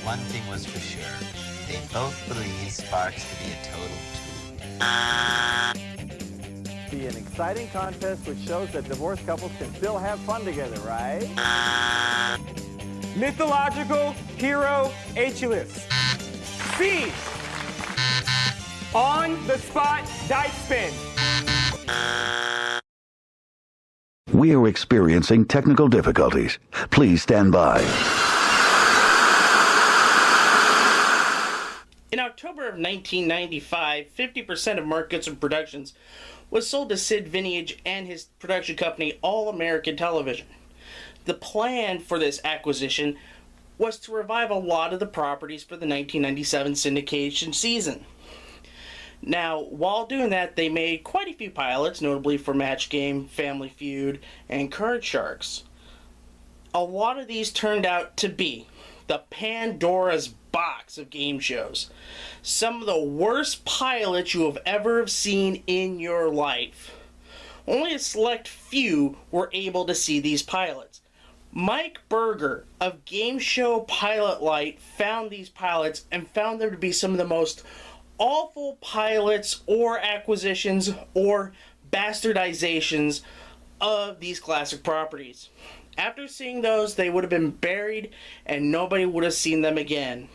one thing was for sure. They both believed Sparks to be a total tool. Be an exciting contest which shows that divorced couples can still have fun together, right? Mythological hero H-list. C. On the spot dice spin. We are experiencing technical difficulties. Please stand by. In October of 1995, 50% of Mark Goodson Productions was sold to Sid Vintage and his production company, All American Television. The plan for this acquisition was to revive a lot of the properties for the 1997 syndication season. Now, while doing that, they made quite a few pilots, notably for Match Game, Family Feud, and Card Sharks. A lot of these turned out to be the Pandora's box of game shows. Some of the worst pilots you have ever seen in your life. Only a select few were able to see these pilots. Mike Berger of Game Show Pilot Light found these pilots and found them to be some of the most awful pilots or acquisitions or bastardizations of these classic properties. After seeing those, they would have been buried and nobody would have seen them again.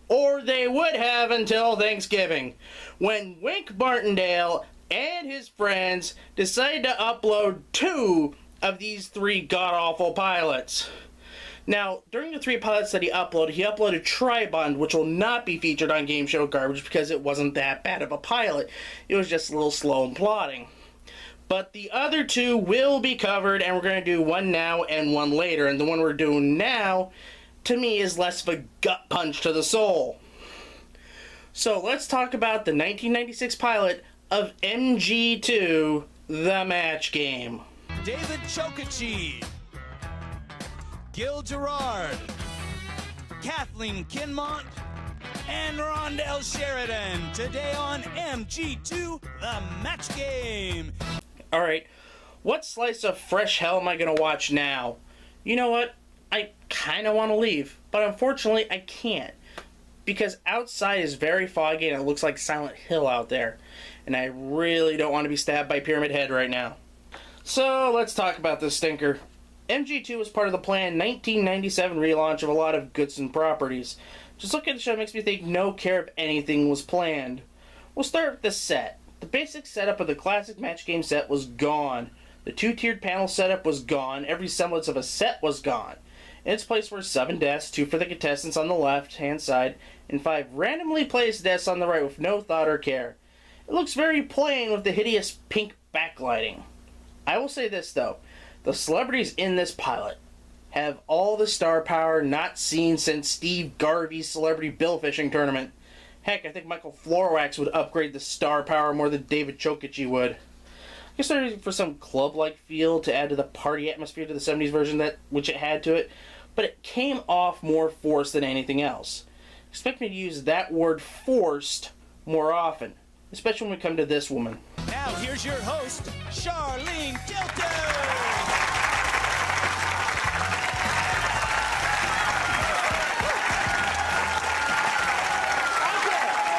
Or they would have until Thanksgiving, when Wink Martindale and his friends decided to upload 2 of these 3 god-awful pilots. Now, during the 3 pilots that he uploaded Tribond, which will not be featured on Game Show Garbage because it wasn't that bad of a pilot. It was just a little slow and plodding. But the other 2 will be covered, and we're going to do one now and one later. And the one we're doing now, to me, is less of a gut punch to the soul. So let's talk about the 1996 pilot of MG2, The Match Game. David Chokachi, Gil Gerard, Kathleen Kinmont, and Rondell Sheridan. Today on MG2, The Match Game. Alright, what slice of fresh hell am I going to watch now? You know what? I kind of want to leave, but unfortunately I can't. Because outside is very foggy and it looks like Silent Hill out there. And I really don't want to be stabbed by Pyramid Head right now. So let's talk about this stinker. MG2 was part of the planned 1997 relaunch of a lot of Goodson properties. Just looking at the show makes me think no care if anything was planned. We'll start with the set. The basic setup of the classic Match Game set was gone. The 2-tiered panel setup was gone. Every semblance of a set was gone. In its place were 7 desks, 2 for the contestants on the left-hand side, and 5 randomly placed desks on the right with no thought or care. It looks very plain with the hideous pink backlighting. I will say this though, the celebrities in this pilot have all the star power not seen since Steve Garvey's Celebrity Bill Fishing Tournament. Heck, I think Michael Florwax would upgrade the star power more than David Chokachi would. I guess they're looking for some club-like feel to add to the party atmosphere to the 70s version which it had to it, but it came off more forced than anything else. Expect me to use that word forced more often, especially when we come to this woman. Now here's your host, Charlene Tilton.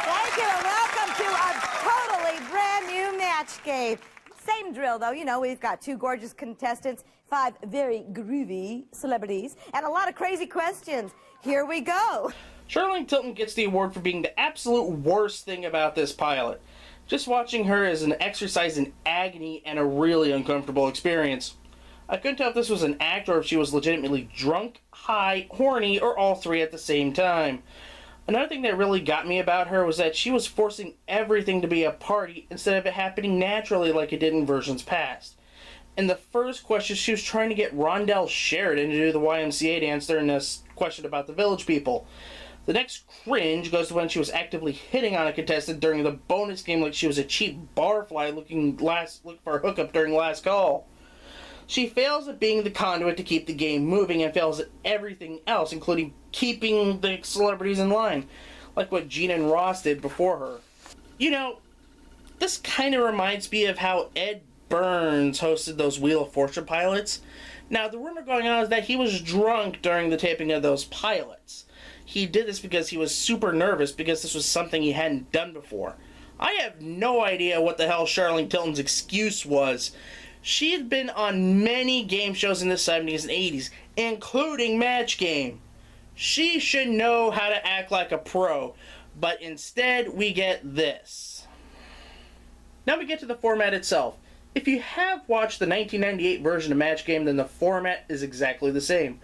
Thank you, and welcome to a totally brand new match game. Same drill, though. You know, we've got 2 gorgeous contestants, 5 very groovy celebrities, and a lot of crazy questions. Here we go. Charlene Tilton gets the award for being the absolute worst thing about this pilot. Just watching her is an exercise in agony and a really uncomfortable experience. I couldn't tell if this was an act or if she was legitimately drunk, high, horny, or all 3 at the same time. Another thing that really got me about her was that she was forcing everything to be a party instead of it happening naturally like it did in versions past. In the first question, she was trying to get Rondell Sheridan to do the YMCA dance during this question about the Village People. The next cringe goes to when she was actively hitting on a contestant during the bonus game like she was a cheap barfly looking for a hookup during last call. She fails at being the conduit to keep the game moving and fails at everything else, including keeping the celebrities in line, like what Gina and Ross did before her. You know, this kind of reminds me of how Ed Burns hosted those Wheel of Fortune pilots. Now, the rumor going on is that he was drunk during the taping of those pilots. he did this because he was super nervous because this was something he hadn't done before. I have no idea what the hell Charlene Tilton's excuse was. She had been on many game shows in the 70s and 80s, including Match Game. She should know how to act like a pro, but instead we get this. Now we get to the format itself. If you have watched the 1998 version of Match Game, then the format is exactly the same.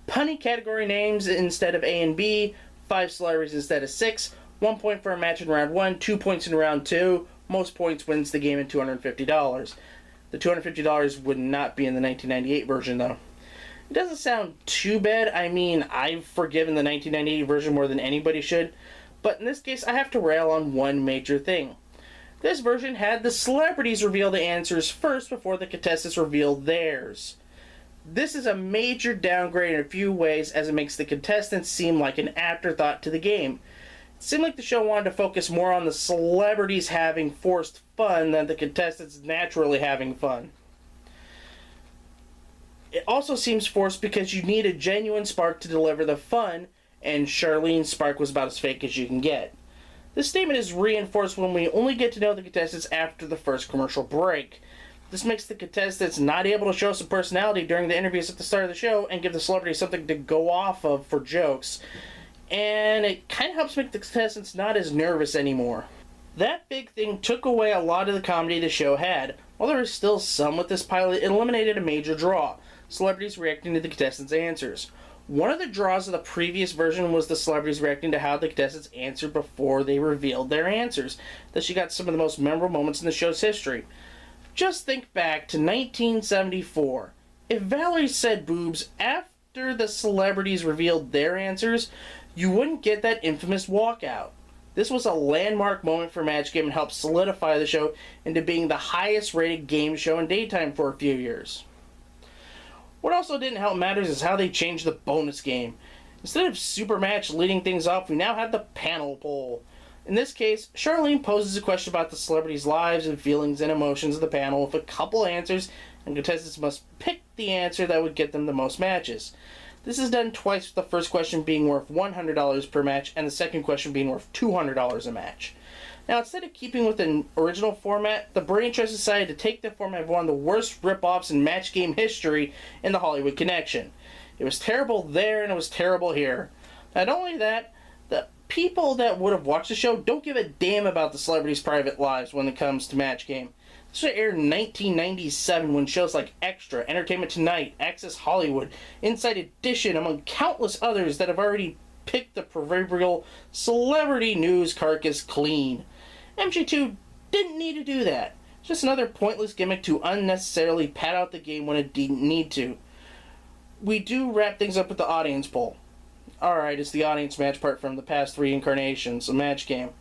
Punny category names instead of A and B, 5 celebrities instead of 6, 1 point for a match in round 1, 2 points in round 2, most points wins the game, and $250. The $250 would not be in the 1998 version though. It doesn't sound too bad. I mean, I've forgiven the 1998 version more than anybody should, but in this case I have to rail on one major thing. This version had the celebrities reveal the answers first before the contestants revealed theirs. This is a major downgrade in a few ways, as it makes the contestants seem like an afterthought to the game. It seemed like the show wanted to focus more on the celebrities having forced fun than the contestants naturally having fun. It also seems forced because you need a genuine spark to deliver the fun, and Charlene's spark was about as fake as you can get. This statement is reinforced when we only get to know the contestants after the first commercial break. This makes the contestants not able to show some personality during the interviews at the start of the show and give the celebrity something to go off of for jokes. And it kind of helps make the contestants not as nervous anymore. That big thing took away a lot of the comedy the show had. While there was still some with this pilot, it eliminated a major draw: celebrities reacting to the contestants' answers. One of the draws of the previous version was the celebrities reacting to how the contestants answered before they revealed their answers. Thus you got some of the most memorable moments in the show's history. Just think back to 1974. If Valerie said boobs after the celebrities revealed their answers, you wouldn't get that infamous walkout. This was a landmark moment for Match Game and helped solidify the show into being the highest rated game show in daytime for a few years. What also didn't help matters is how they changed the bonus game. Instead of Super Match leading things off, we now have the panel poll. In this case, Charlene poses a question about the celebrities' lives and feelings and emotions of the panel with a couple answers, and contestants must pick the answer that would get them the most matches. This is done twice, with the first question being worth $100 per match and the second question being worth $200 a match. Now, instead of keeping with an original format, the Brain Trust decided to take the format of one of the worst rip-offs in Match Game history in the Hollywood Connection. It was terrible there and it was terrible here. Not only that, the people that would have watched the show don't give a damn about the celebrities' private lives when it comes to Match Game. This was aired in 1997 when shows like Extra, Entertainment Tonight, Access Hollywood, Inside Edition, among countless others that have already picked the proverbial celebrity news carcass clean. MG2 didn't need to do that. Just another pointless gimmick to unnecessarily pad out the game when it didn't need to. We do wrap things up with the audience poll. Alright, it's the audience match part from the past 3 incarnations of Match Game.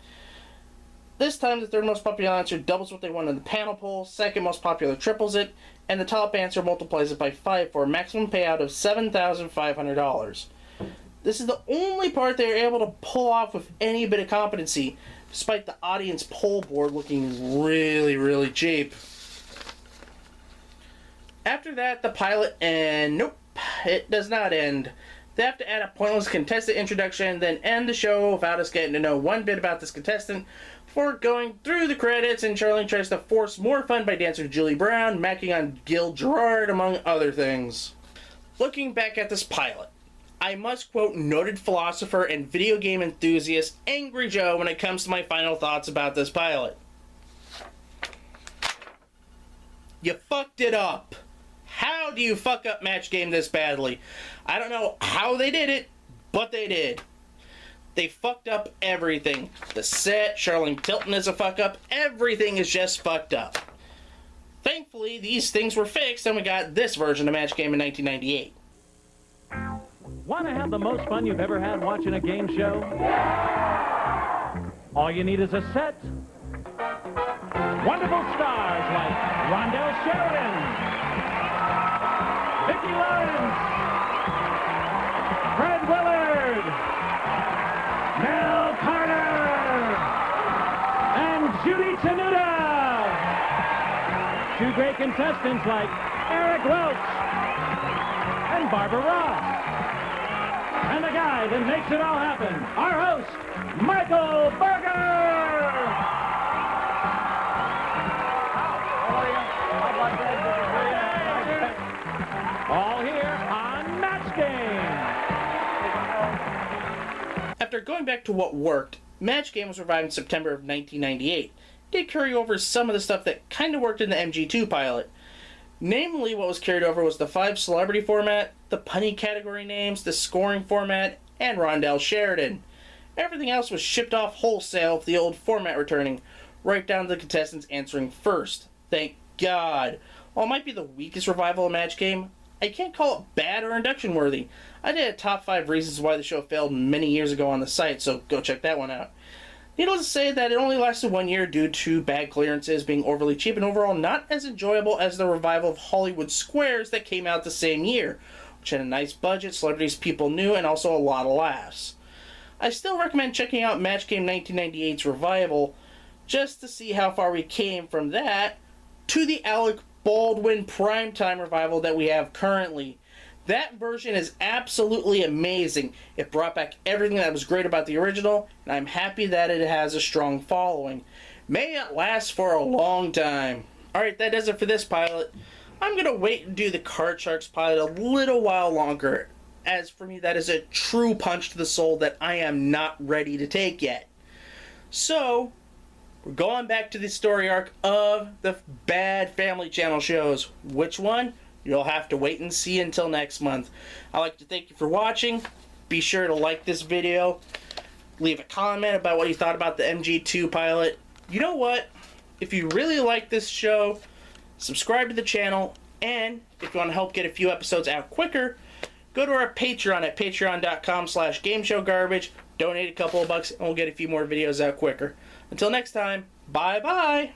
This time, the third most popular answer doubles what they won in the panel poll, second most popular triples it, and the top answer multiplies it by 5 for a maximum payout of $7,500. This is the only part they are able to pull off with any bit of competency, despite the audience poll board looking really, really cheap. After that, the pilot, and nope, it does not end. They have to add a pointless contestant introduction, then end the show without us getting to know one bit about this contestant, before going through the credits, and Charlene tries to force more fun by dancing to Julie Brown, macking on Gil Gerard, among other things. Looking back at this pilot, I must quote noted philosopher and video game enthusiast Angry Joe when it comes to my final thoughts about this pilot. You fucked it up. How do you fuck up Match Game this badly? I don't know how they did it, but they did. They fucked up everything. The set, Charlene Tilton is a fuck up, everything is just fucked up. Thankfully, these things were fixed and we got this version of Match Game in 1998. Want to have the most fun you've ever had watching a game show? All you need is a set. Wonderful stars like Rondell Sheridan, Vicki Lawrence, Fred Willard, Mel Carter, and Judy Tenuta. 2 great contestants like Eric Welch and Barbara Ross. And the the guy that makes it all happen, our host, Michael Berger! All here on Match Game. After going back to what worked, Match Game was revived in September of 1998. Did carry over some of the stuff that kind of worked in the MG2 pilot. Namely, what was carried over was the 5 celebrity format, the punny category names, the scoring format, and Rondell Sheridan. Everything else was shipped off wholesale with the old format returning, right down to the contestants answering first. Thank God. While it might be the weakest revival of Match Game, I can't call it bad or induction worthy. I did a top 5 reasons why the show failed many years ago on the site, so go check that one out. Needless to say that it only lasted 1 year due to bad clearances, being overly cheap, and overall not as enjoyable as the revival of Hollywood Squares that came out the same year, which had a nice budget, celebrities people knew, and also a lot of laughs. I still recommend checking out Match Game 1998's revival, just to see how far we came from that to the Alec Baldwin primetime revival that we have currently. That version is absolutely amazing. It brought back everything that was great about the original, and I'm happy that it has a strong following. May it last for a long time. Alright, that does it for this pilot. I'm going to wait and do the Card Sharks pilot a little while longer, as for me that is a true punch to the soul that I am not ready to take yet. So, we're going back to the story arc of the bad Family Channel shows. Which one? You'll have to wait and see until next month. I'd like to thank you for watching. Be sure to like this video. Leave a comment about what you thought about the MG2 pilot. You know what? If you really like this show, subscribe to the channel. And if you want to help get a few episodes out quicker, go to our Patreon at patreon.com/gameshowgarbage. Donate a couple of bucks and we'll get a few more videos out quicker. Until next time, bye-bye.